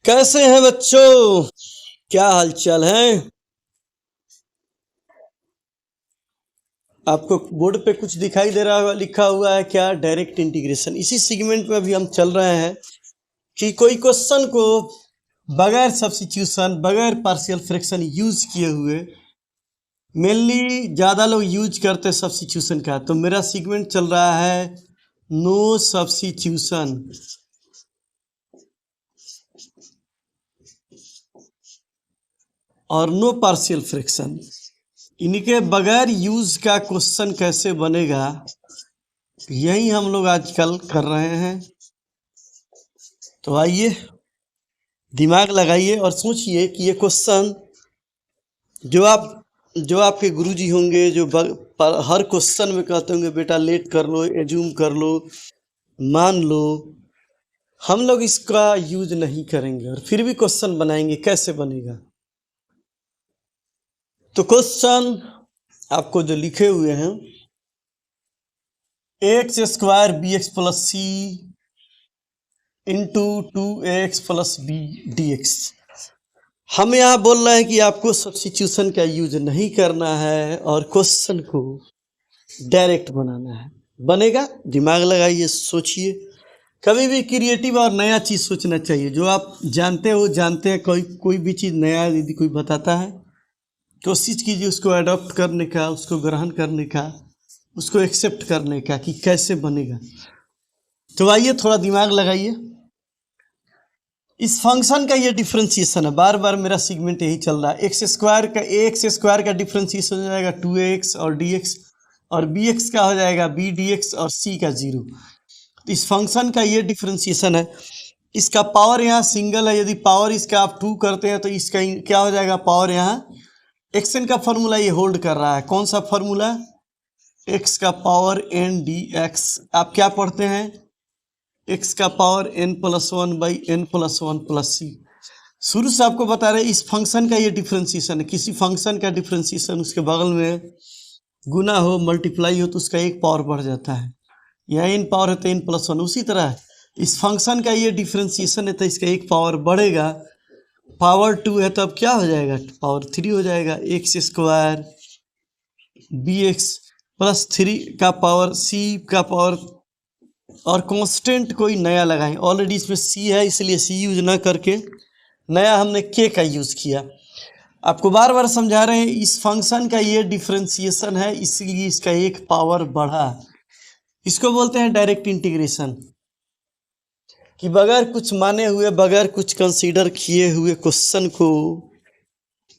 कैसे हैं बच्चों? क्या हालचाल है? आपको बोर्ड पे कुछ दिखाई दे रहा होगा, लिखा हुआ है क्या? Direct integration. इसी सेगमेंट में अभी हम चल रहे हैं कि कोई क्वेश्चन को बगैर सब्स्टिट्यूशन, बगैर पार्शियल फ्रैक्शन यूज किए हुए, मेनली ज़्यादा लोग यूज करते हैं सब्स्टिट्यूशन का, तो मेरा सेगमेंट चल रहा है नो सब्स्टिट्यूशन। और नो पार्शियल फ्रैक्शन, इनके बगैर यूज का क्वेश्चन कैसे बनेगा, यही हम लोग आजकल कर रहे हैं। तो आइए दिमाग लगाइए और सोचिए कि ये क्वेश्चन जो आपके गुरुजी होंगे, जो हर क्वेश्चन में कहते होंगे बेटा लेट कर लो, एज्यूम कर लो, मान लो, हम लोग इसका यूज नहीं करेंगे और फिर भी क्वेश्चन बनाएंगे। कैसे बनेगा? तो क्वेश्चन आपको जो लिखे हुए हैं, x square b x plus c into 2x plus b d x. हम यहाँ बोल रहे हैं कि आपको सब्स्टिट्यूशन का यूज नहीं करना है और क्वेश्चन को डायरेक्ट बनाना है। बनेगा? दिमाग लगाइए, सोचिए। कभी भी क्रिएटिव और नया चीज़ सोचना चाहिए। जो आप जानते हो जानते हैं, कोई भी चीज़ नया यदि कोई बताता है, कोशिश कीजिए उसको अडॉप्ट करने का, उसको ग्रहण करने का, उसको एक्सेप्ट करने का कि कैसे बनेगा। तो आइए थोड़ा दिमाग लगाइए। इस फंक्शन का ये डिफ्रेंशिएशन है, बार बार मेरा सेगमेंट यही चल रहा है। एक्स स्क्वायर का डिफ्रेंशिएशन हो जाएगा 2x और dx, और bx का हो जाएगा b dx और c का 0। तो इस फंक्शन का ये डिफ्रेंशिएशन है। इसका पावर यहाँ सिंगल है, यदि पावर इसका आप 2 करते हैं तो इसका क्या हो जाएगा? पावर यहाँ एक्सन का फॉर्मूला ये होल्ड कर रहा है। कौन सा फॉर्मूला? x का पावर n dx। आप क्या पढ़ते हैं? x का power n plus 1 by n plus 1 plus c. शुरू से आपको बता रहे इस फंक्शन का ये डिफ्रेंशिएशन है। किसी फंक्शन का डिफ्रेंशिएशन उसके बगल में गुना हो, मल्टीप्लाई हो, तो उसका एक पावर बढ़ जाता है। यहाँ n पावर है तो n प्लस 1। उसी तरह इस फंक्शन का ये डिफ्रेंशिएशन है तो इसका एक पावर बढ़ेगा। पावर 2 है तो अब क्या हो जाएगा? पावर 3 हो जाएगा। X square b x plus 3 का पावर सी का पावर, और कांस्टेंट कोई नया लगाएं। ऑलरेडी इसमें सी है इसलिए सी यूज ना करके नया हमने के का यूज किया। आपको बार बार समझा रहे हैं इस फंक्शन का ये डिफ्रेंशिएशन है, इसलिए इसका एक पावर बढ़ा। इसको बोलते हैं डायरेक्ट इंटीग्रेशन, कि बगैर कुछ माने हुए, बगैर कुछ कंसीडर किए हुए क्वेश्चन को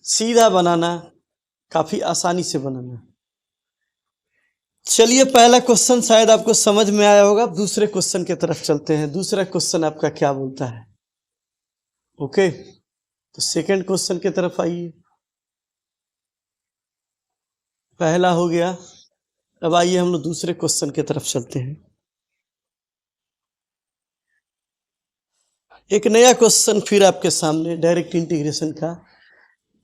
सीधा बनाना, काफी आसानी से बनाना। चलिए पहला क्वेश्चन शायद आपको समझ में आया होगा। दूसरे क्वेश्चन की तरफ चलते हैं। दूसरा क्वेश्चन आपका क्या बोलता है? ओके, तो सेकंड क्वेश्चन की तरफ आइए। पहला हो गया, अब आइए हम लोग दूसरे क्वेश्चन की तरफ चलते हैं। एक नया क्वेश्चन फिर आपके सामने डायरेक्ट इंटीग्रेशन का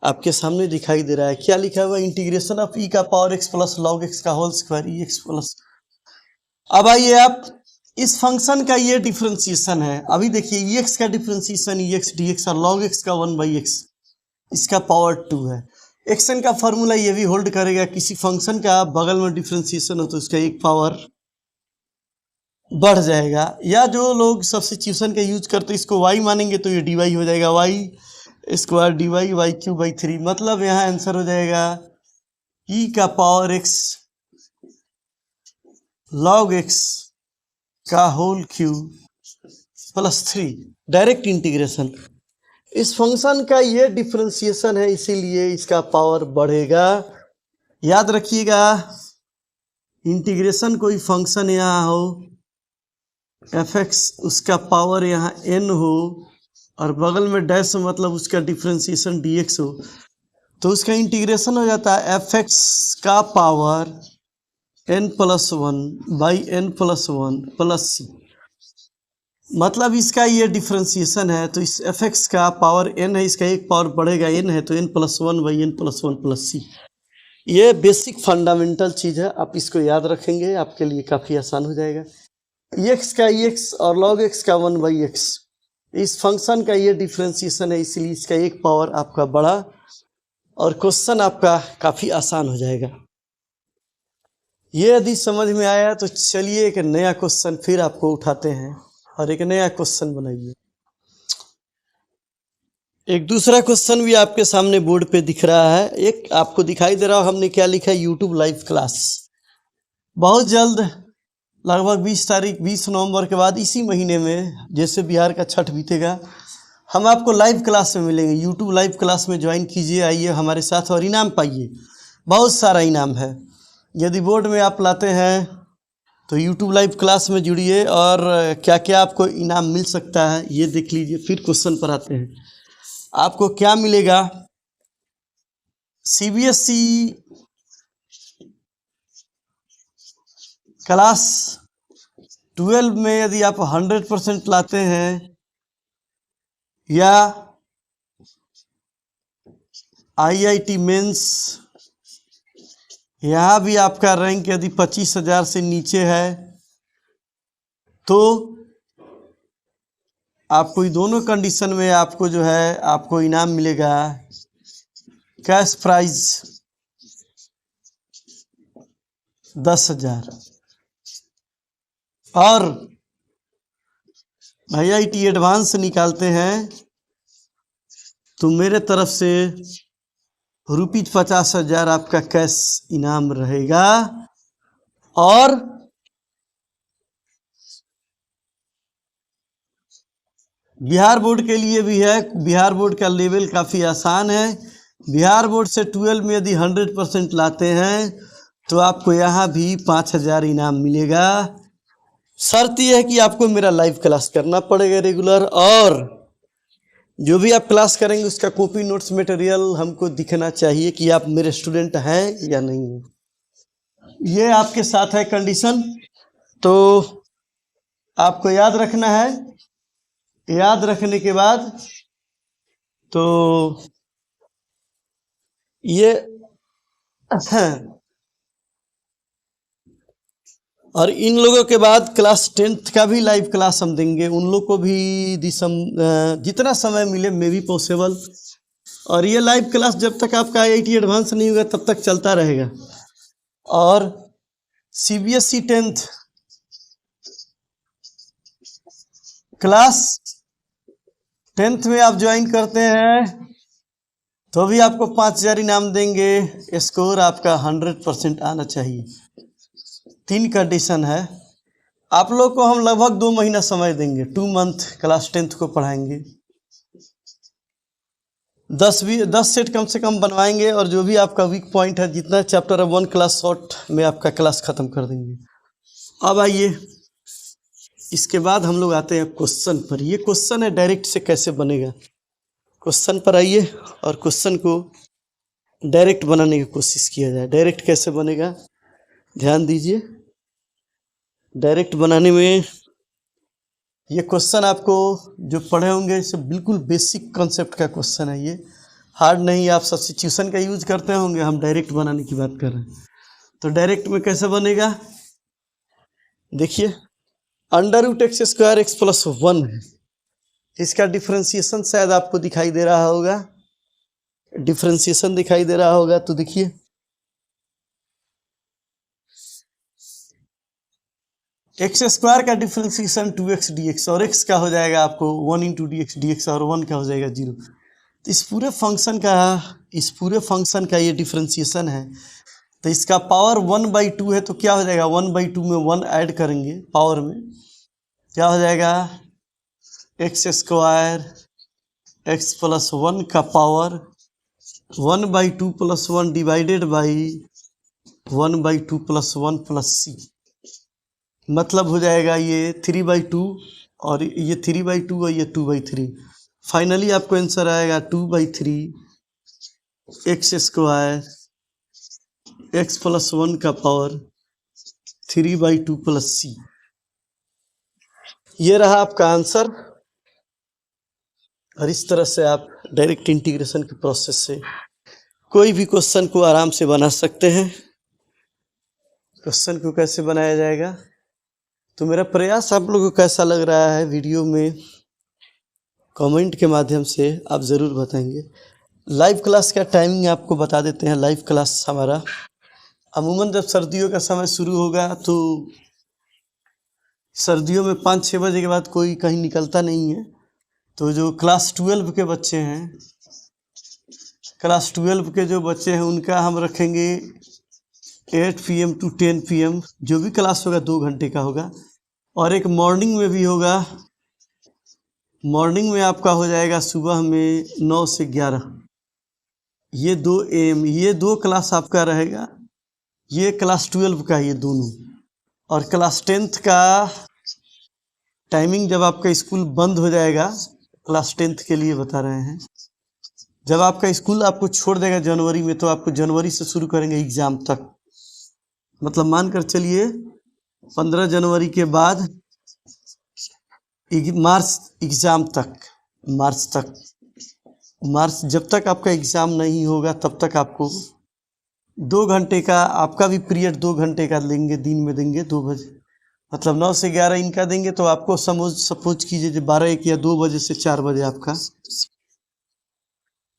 आपके सामने दिखाई दे रहा है। क्या लिखा हुआ? इंटीग्रेशन ऑफ ई का power x plus log x का होल स्क्वायर ई एक्स प्लस। अब आइए आप, इस फंक्शन का ये डिफ्रेंशिएशन है। अभी देखिए ई एक्स का डिफ्रेंशिएशन ई एक्स डी एक्स और लॉग एक्स का 1/x, इसका पावर 2 है। एक्सन का फॉर्मूला ये भी होल्ड करेगा। किसी फंक्शन का बगल में डिफ्रेंशिएशन हो तो उसका एक पावर बढ़ जाएगा। या जो लोग सब्स्टिट्यूशन का यूज करते हैं इसको y मानेंगे तो ये dy हो जाएगा, y square dy y cube by 3। मतलब यहाँ आंसर हो जाएगा e का पावर x log x का whole cube plus 3। Direct integration, इस फंक्शन का ये डिफ्रेंशिएशन है इसीलिए इसका पावर बढ़ेगा। याद रखिएगा, इंटीग्रेशन कोई फंक्शन यहाँ हो एफ एक्स, उसका पावर यहाँ n हो और बगल में डैश मतलब उसका डिफ्रेंशिएशन dx हो, तो उसका इंटीग्रेशन हो जाता है एफ एक्स का power n plus 1 by n plus 1 plus c. मतलब इसका ये डिफ्रेंशिएशन है तो इस एफ एक्स का पावर n है, इसका एक पावर बढ़ेगा n है तो n plus 1 by n plus 1 plus c. ये बेसिक फंडामेंटल चीज़ है, आप इसको याद रखेंगे आपके लिए काफ़ी आसान हो जाएगा। एक्स का एक्स और लॉग एक्स का 1/x, इस फंक्शन का ये डिफ्रेंसिएशन है, इसलिए इसका एक पावर आपका बड़ा और क्वेश्चन आपका काफ़ी आसान हो जाएगा। ये यदि समझ में आया तो चलिए एक नया क्वेश्चन फिर आपको उठाते हैं और एक नया क्वेश्चन बनाइए। एक दूसरा क्वेश्चन भी आपके सामने बोर्ड पे दिख रहा है, एक आपको दिखाई दे रहा हो हमने क्या लिखा है, यूट्यूब लाइव क्लास। बहुत जल्द लगभग 20 नवंबर के बाद इसी महीने में जैसे बिहार का छठ बीतेगा हम आपको लाइव क्लास में मिलेंगे। यूट्यूब लाइव क्लास में ज्वाइन कीजिए, आइए हमारे साथ और इनाम पाइए। बहुत सारा इनाम है, यदि बोर्ड में आप लाते हैं तो यूट्यूब लाइव क्लास में जुड़िए और क्या क्या आपको इनाम मिल सकता है ये देख लीजिए। फिर क्वेश्चन पर आते हैं, आपको क्या मिलेगा। सीबीएसई क्लास 12 में यदि आप 100% लाते हैं या आईआईटी मेंस यहाँ भी आपका रैंक यदि 25,000 से नीचे है तो आपको ये दोनों कंडीशन में आपको जो है आपको इनाम मिलेगा कैश प्राइज 10,000 और आईआईटी एडवांस निकालते हैं तो मेरे तरफ से ₹50,000 आपका कैश इनाम रहेगा। और बिहार बोर्ड के लिए भी है, बिहार बोर्ड का लेवल काफ़ी आसान है। बिहार बोर्ड से 12 में यदि 100% लाते हैं तो आपको यहाँ भी 5,000 इनाम मिलेगा। शर्त यह है कि आपको मेरा लाइव क्लास करना पड़ेगा रेगुलर, और जो भी आप क्लास करेंगे उसका कॉपी नोट्स मटेरियल हमको दिखना चाहिए कि आप मेरे स्टूडेंट हैं या नहीं हैं। ये आपके साथ है कंडीशन, तो आपको याद रखना है। याद रखने के बाद तो ये और इन लोगों के बाद क्लास 10th का भी लाइव क्लास हम देंगे, उन लोग को भी जितना समय मिले मे भी पॉसिबल। और ये लाइव क्लास जब तक आपका आईआईटी एडवांस नहीं होगा तब तक चलता रहेगा। और सीबीएसई 10th क्लास 10th में आप ज्वाइन करते हैं तो भी आपको 5,000 इनाम देंगे। स्कोर आपका 100% आना चाहिए। 3 कंडीशन है। आप लोग को हम लगभग 2 महीना समय देंगे, 2 मंथ क्लास 10th को पढ़ाएंगे। 10 सेट कम से कम बनवाएंगे और जो भी आपका वीक पॉइंट है, जितना चैप्टर है 1 क्लास शॉर्ट में आपका क्लास ख़त्म कर देंगे। अब आइए इसके बाद हम लोग आते हैं क्वेश्चन पर। ये क्वेश्चन है डायरेक्ट से कैसे बनेगा। क्वेश्चन पर आइए और क्वेश्चन को डायरेक्ट बनाने की कोशिश किया जाए। डायरेक्ट कैसे बनेगा ध्यान दीजिए। डायरेक्ट बनाने में ये क्वेश्चन आपको जो पढ़े होंगे इसे बिल्कुल बेसिक कॉन्सेप्ट का क्वेश्चन है, ये हार्ड नहीं। आप सब्स्टिट्यूशन का यूज करते होंगे, हम डायरेक्ट बनाने की बात कर रहे हैं। तो डायरेक्ट में कैसे बनेगा देखिए, √x² x + 1 है। इसका डिफ्रेंसिएशन शायद आपको दिखाई दे रहा होगा, डिफ्रेंसिएशन दिखाई दे रहा होगा तो देखिए x² का डिफ्रेंसिएशन 2x dx और x का हो जाएगा आपको 1 × dx dx और 1 का हो जाएगा 0। तो इस पूरे फंक्शन का ये डिफ्रेंसिएशन है। तो इसका पावर 1/2 है, तो क्या हो जाएगा 1/2 में 1 ऐड करेंगे पावर में, क्या हो जाएगा x² x + 1 का पावर 1/2 + 1 डिवाइडेड बाई 1/2 + 1 + c, मतलब हो जाएगा ये 3/2 और ये 3/2 और ये 2/3। फाइनली आपको आंसर आएगा 2/3 x² x + 1 का पावर 3/2 + c। ये रहा आपका आंसर। और इस तरह से आप डायरेक्ट इंटीग्रेशन के प्रोसेस से कोई भी क्वेश्चन को आराम से बना सकते हैं। क्वेश्चन को कैसे बनाया जाएगा, तो मेरा प्रयास आप लोगों को कैसा लग रहा है वीडियो में कमेंट के माध्यम से आप ज़रूर बताएंगे। लाइव क्लास का टाइमिंग आपको बता देते हैं। लाइव क्लास हमारा अमूमन जब सर्दियों का समय शुरू होगा तो सर्दियों में 5-6 बजे के बाद कोई कहीं निकलता नहीं है। तो जो क्लास 12 के बच्चे हैं, क्लास 12 के जो बच्चे हैं उनका हम रखेंगे 8 PM to 10 PM। जो भी क्लास होगा 2 घंटे का होगा। और एक मॉर्निंग में भी होगा। मॉर्निंग में आपका हो जाएगा सुबह में 9 से 11, ये 2 AM, ये 2 क्लास आपका रहेगा। ये क्लास 12 का ये दोनों। और क्लास 10th का टाइमिंग जब आपका स्कूल बंद हो जाएगा, क्लास 10th के लिए बता रहे हैं, जब आपका स्कूल आपको छोड़ देगा जनवरी में, तो आपको जनवरी से शुरू करेंगे एग्ज़ाम तक। मतलब मान कर चलिए 15 जनवरी के बाद मार्च एग्ज़ाम तक, मार्च जब तक आपका एग्ज़ाम नहीं होगा तब तक आपको 2 घंटे का आपका भी पीरियड 2 घंटे का लेंगे, दिन में देंगे 2 बजे। मतलब 9 से 11 इनका देंगे, तो आपको सपोज कीजिए 12-1 या 2 बजे से 4 बजे आपका,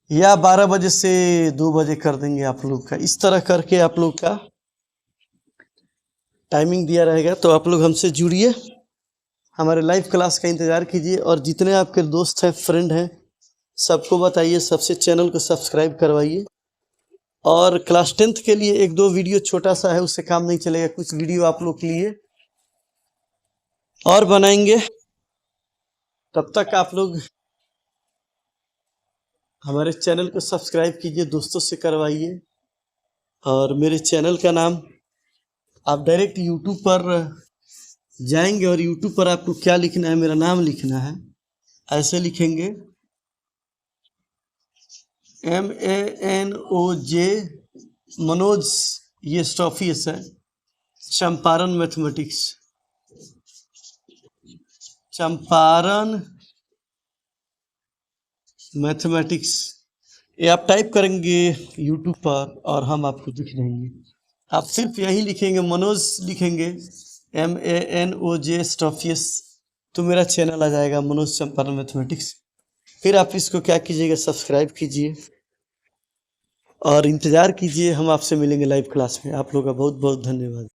या 12 बजे से 2 बजे कर देंगे आप लोग का। इस तरह करके आप लोग का टाइमिंग दिया रहेगा। तो आप लोग हमसे जुड़िए, हमारे लाइव क्लास का इंतज़ार कीजिए। और जितने आपके दोस्त हैं, फ्रेंड हैं, सबको बताइए, सबसे चैनल को सब्सक्राइब करवाइए। और क्लास 10th के लिए 1-2 वीडियो छोटा सा है, उससे काम नहीं चलेगा। कुछ वीडियो आप लोग के लिए और बनाएंगे। तब तक आप लोग हमारे चैनल को सब्सक्राइब कीजिए, दोस्तों से करवाइए। और मेरे चैनल का नाम आप डायरेक्ट यूट्यूब पर जाएंगे और यूट्यूब पर आपको क्या लिखना है, मेरा नाम लिखना है। ऐसे लिखेंगे MANOJ, मनोज, ये स्टॉफियस है, चंपारण मैथमेटिक्स, चंपारण मैथमेटिक्स, ये आप टाइप करेंगे यूट्यूब पर और हम आपको दिख जाएंगे। आप सिर्फ यही लिखेंगे, मनोज लिखेंगे, MANOJ स्टॉफियस, तो मेरा चैनल आ जाएगा, मनोज चंपारण मैथमेटिक्स। फिर आप इसको क्या कीजिएगा, सब्सक्राइब कीजिए और इंतज़ार कीजिए। हम आपसे मिलेंगे लाइव क्लास में। आप लोगों का बहुत बहुत धन्यवाद।